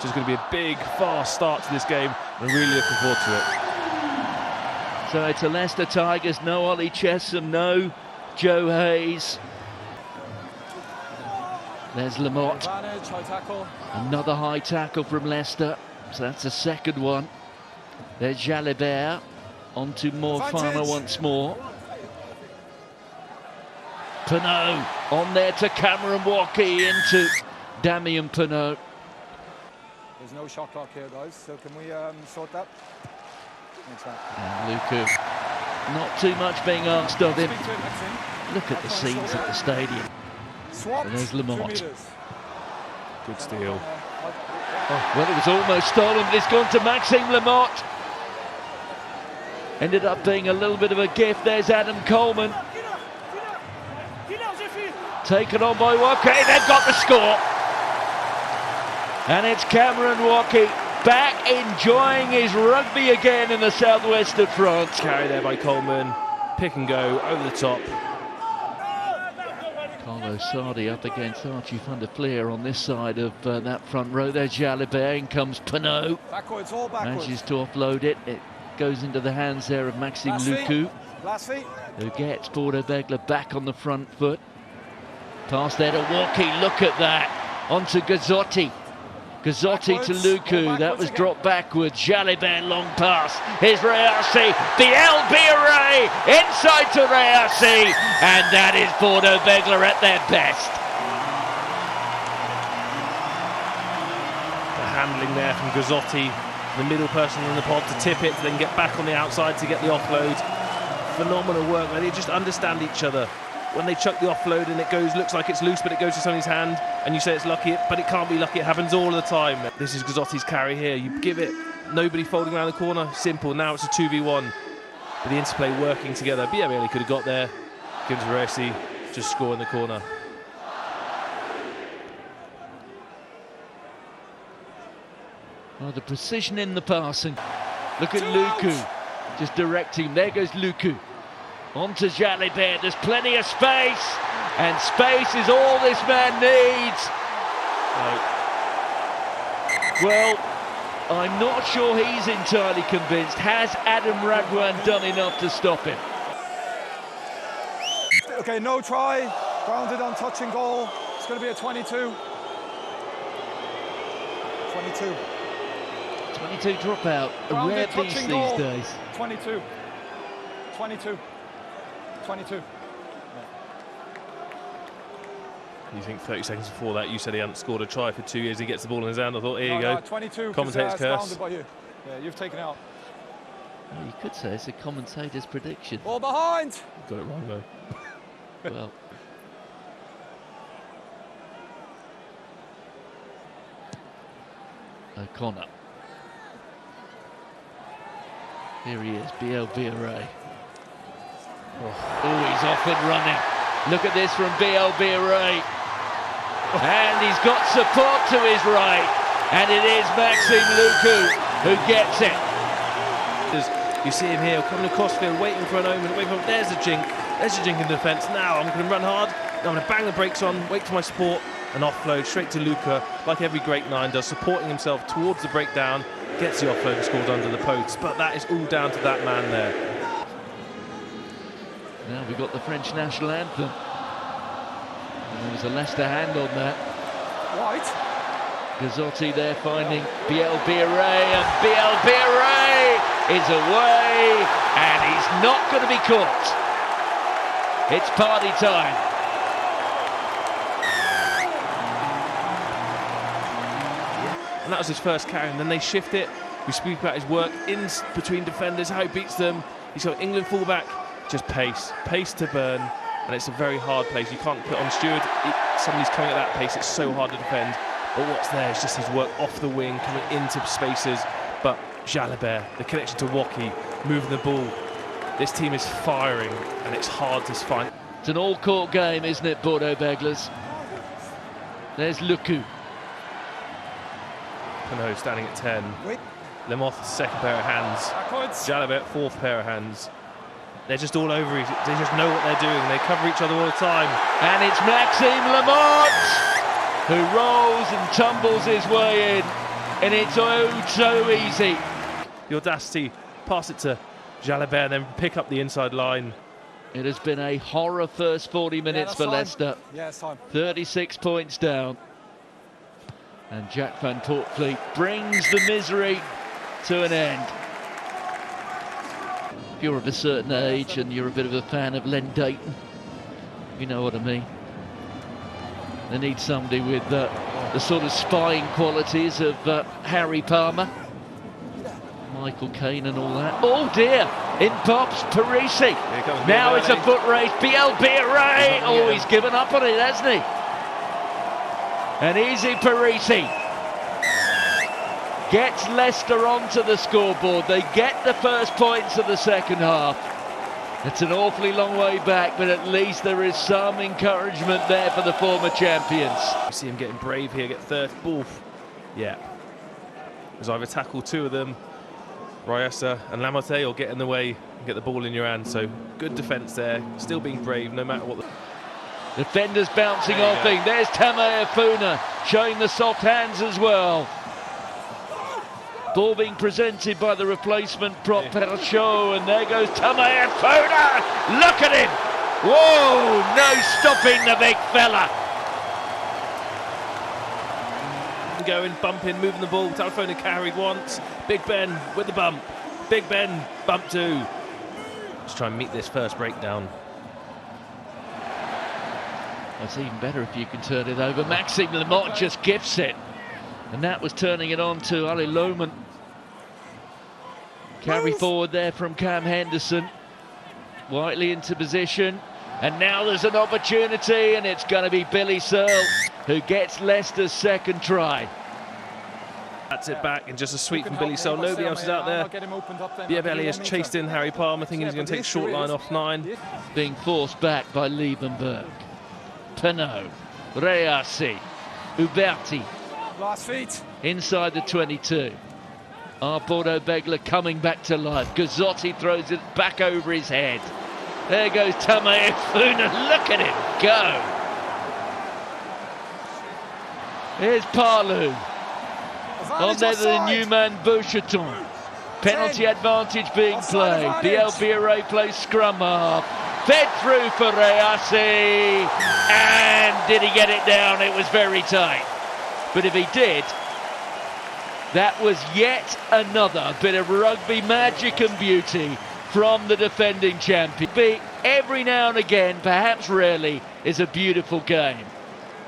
It's going to be a big, fast start to this game. I'm really looking forward to it. So it's a Leicester Tigers, no Ollie Chesham, no Joe Hayes. There's Lamotte. Another high tackle from Leicester. So that's the second one. There's Jalibert. On to Morfana once more. Pinot on there to Cameron Walkie into Damien Pinot. There's no shot clock here, guys, so can we sort that? And Luku, not too much being asked of him. Look at the scenes at the stadium. And there's Lamotte. Good steal. Oh, well, it was almost stolen, but it's gone to Maxime Lamotte. Ended up being a little bit of a gift. There's Adam Coleman. Taken on by Walkie. They've got the score. And it's Cameron Walkie back enjoying his rugby again in the southwest of France. Carry there by Coleman. Pick and go over the top. Carlo Sardi up against Archie van der Fleer on this side of that front row. There's Jalibert. In comes Pinot. Backwards, all backwards. Manages to offload it. It goes into the hands there of Maxime Luku, who gets Bordeaux Bègles back on the front foot. Pass there to Walkie. Look at that. Onto Gazzotti. Gazzotti to Luku. That was dropped backwards. Jalibert long pass. Here's Rayassi. The LBRA inside to Rayassi. And that is Bordeaux Bègles at their best. The handling there from Gazzotti, the middle person in the pod to tip it, to then get back on the outside to get the offload. Phenomenal work. They just understand each other. When they chuck the offload and it goes, looks like it's loose, but it goes to somebody's hand, and you say it's lucky, but it can't be lucky. It happens all the time. This is Gazzotti's carry here. You give it, nobody folding around the corner, simple. Now it's a 2v1. But the interplay working together. Biabieli could have got there. Gives Rossi, just score in the corner. Oh, the precision in the passing. Look at Luku, just directing. There goes Luku. On to Jalibert. There's plenty of space, and space is all this man needs. Well, I'm not sure he's entirely convinced. Has Adam Radwan done enough to stop him? Okay, no try. Grounded on touching goal. It's going to be a 22. 22. 22 dropout. A rare beast these days. 22. 22. 22. You think 30 seconds before that you said he hadn't scored a try for 2 years, he gets the ball in his hand. I thought, here you go. 22. Commentator's curse. By you. Yeah, you've taken out. Well, you could say it's a commentator's prediction. Ball behind. Got it wrong though. Well, O'Connor. Here he is, BLBRA. Oh, he's off and running. Look at this from BLBRA. And he's got support to his right. And it is Maxime Luku who gets it. You see him here coming across field, waiting for an omen, waiting for, there's a jink. There's a jink in defence. Now I'm going to run hard. Now I'm going to bang the brakes on, wait for my support, and offload straight to Luka, like every great nine does, supporting himself towards the breakdown, gets the offload and scores under the post. But that is all down to that man there. Now we've got the French national anthem. And there was a Leicester hand on that. White. Gazzotti there finding BLBRA, and BLBRA is away, and he's not going to be caught. It's party time. And that was his first carry, and then they shift it. We speak about his work in between defenders, how he beats them. He's got England fullback, just pace to burn, and it's a very hard place. You can't put on Stewart. Somebody's coming at that pace, it's so hard to defend. But what's there is just his work off the wing, coming into spaces. But Jalibert, the connection to Walkie, moving the ball. This team is firing, and it's hard to find. It's an all-court game, isn't it, Bordeaux Bègles? There's Luku. Pinot standing at 10. Lamotte, second pair of hands. Jalibert, fourth pair of hands. They're just all over each. They just know what they're doing. They cover each other all the time. And it's Maxime Lamotte who rolls and tumbles his way in and it's oh so easy. The audacity, pass it to Jalabert and then pick up the inside line. It has been a horror first 40 minutes for Leicester. Yeah, it's time. 36 points down. And Jack van Poortvliet brings the misery to an end. If you're of a certain age and you're a bit of a fan of Len Dayton, you know what I mean. They need somebody with the sort of spying qualities of Harry Palmer, Michael Caine and all that. Oh dear, in pops Parisi. Now it's a foot race, Biel-Biarré. Oh, he's given up on it, hasn't he? And easy Parisi gets Leicester onto the scoreboard. They get the first points of the second half. It's an awfully long way back, but at least there is some encouragement there for the former champions. You see him getting brave here, get third ball. Yeah. There's either tackle two of them, Rayasa and Lamotte, or get in the way and get the ball in your hand. So good defence there, still being brave no matter what. Defenders bouncing off him. There's Tamae Afuna showing the soft hands as well. Ball being presented by the replacement prop Perchot, and there goes Tamae Afuna. Look at him! Whoa! No stopping the big fella. Going, bumping, moving the ball. Talafona carried once. Big Ben with the bump. Big Ben, bump two. Just try and meet this first breakdown. It's even better if you can turn it over. Maxime Lamotte just gifts it. And that was turning it on to Ali Lohman. Carry forward there from Cam Henderson. Whiteley into position. And now there's an opportunity, and it's going to be Billy Searle who gets Leicester's second try. That's it back, and just a sweep from Billy Searle. Nobody else is out there. Biel-Biarré has chased in Harry Palmer, thinking he's going to take a short line off 9. Being forced back by Liebenberg. Penaud, Reassi, Uberti. Last feet. Inside the 22. Our Bordeaux Bègles coming back to life. Gazzotti throws it back over his head. There goes Tamae Afuna. Look at him go. Here's Parlou. On there the new man Boucheton. Penalty advantage being played. Biel-Biarré plays scrum half. Fed through for Reassi. And did he get it down? It was very tight. But if he did, that was yet another bit of rugby magic and beauty from the defending champion. Every now and again, perhaps rarely, is a beautiful game,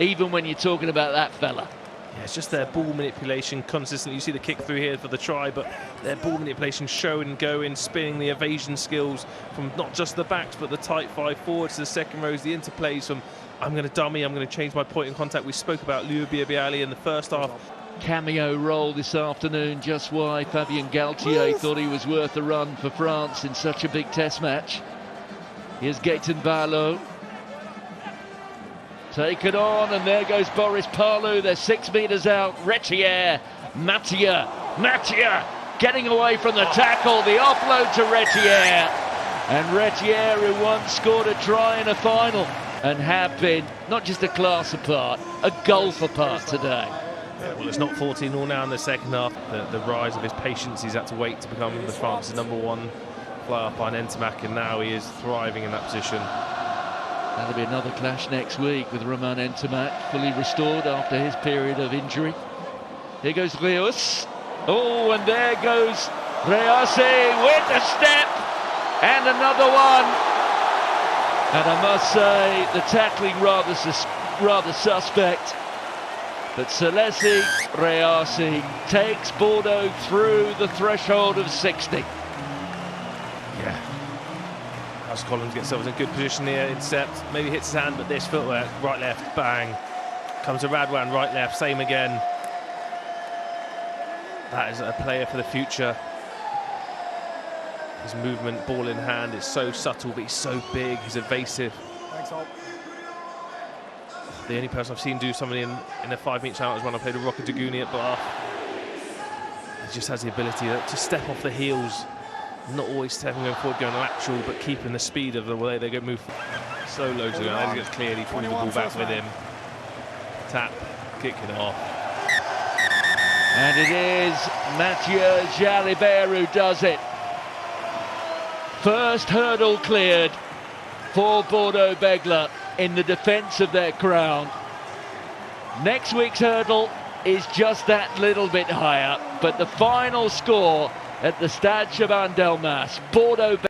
even when you're talking about that fella. Yeah, it's just their ball manipulation consistently. You see the kick through here for the try, but their ball manipulation, showing and going, spinning, the evasion skills from not just the backs, but the tight 5 forwards to the second rows, the interplays from I'm going to dummy, I'm going to change my point in contact. We spoke about Biel-Biarré in the first half. Cameo role this afternoon, just why Fabien Galtier thought he was worth a run for France in such a big test match. Here's Gaëtan Barlow. Take it on, and there goes Boris Parlou. They're 6 metres out. Retier, Mattia getting away from the tackle. The offload to Retier. And Retier, who once scored a try in a final, and have been not just a class apart, a gulf apart today. Yeah, well, it's not 14-0 now in the second half. The rise of his patience, he's had to wait to become the France's #1 fly-up by Ntamak, and now he is thriving in that position. That'll be another clash next week with Romain Ntamak, fully restored after his period of injury. Here goes Reus. Oh, and there goes Reassi with the step, and another one. And I must say, the tackling rather suspect. But Celesi Reassi takes Bordeaux through the threshold of 60. Yeah. As Collins gets himself in a good position here, intercept, maybe hits his hand, but this footwork, right, left, bang. Comes to Radwan, right, left, same again. That is a player for the future. His movement, ball in hand, is so subtle, but he's so big, he's evasive. Thanks, Hope. The only person I've seen do something in a 5-metre challenge when I played with Rocket Daguni at Bath. He just has the ability to step off the heels, not always stepping going forward, going lateral, but keeping the speed of the way they go move. So low to him, as he gets clearly pulling the ball back with him. Tap, kick it off. And it is Mathieu Jalibert who does it. First hurdle cleared for Bordeaux Bègles in the defence of their crown. Next week's hurdle is just that little bit higher, but the final score at the Stade Chaban-Delmas, Bordeaux Bègles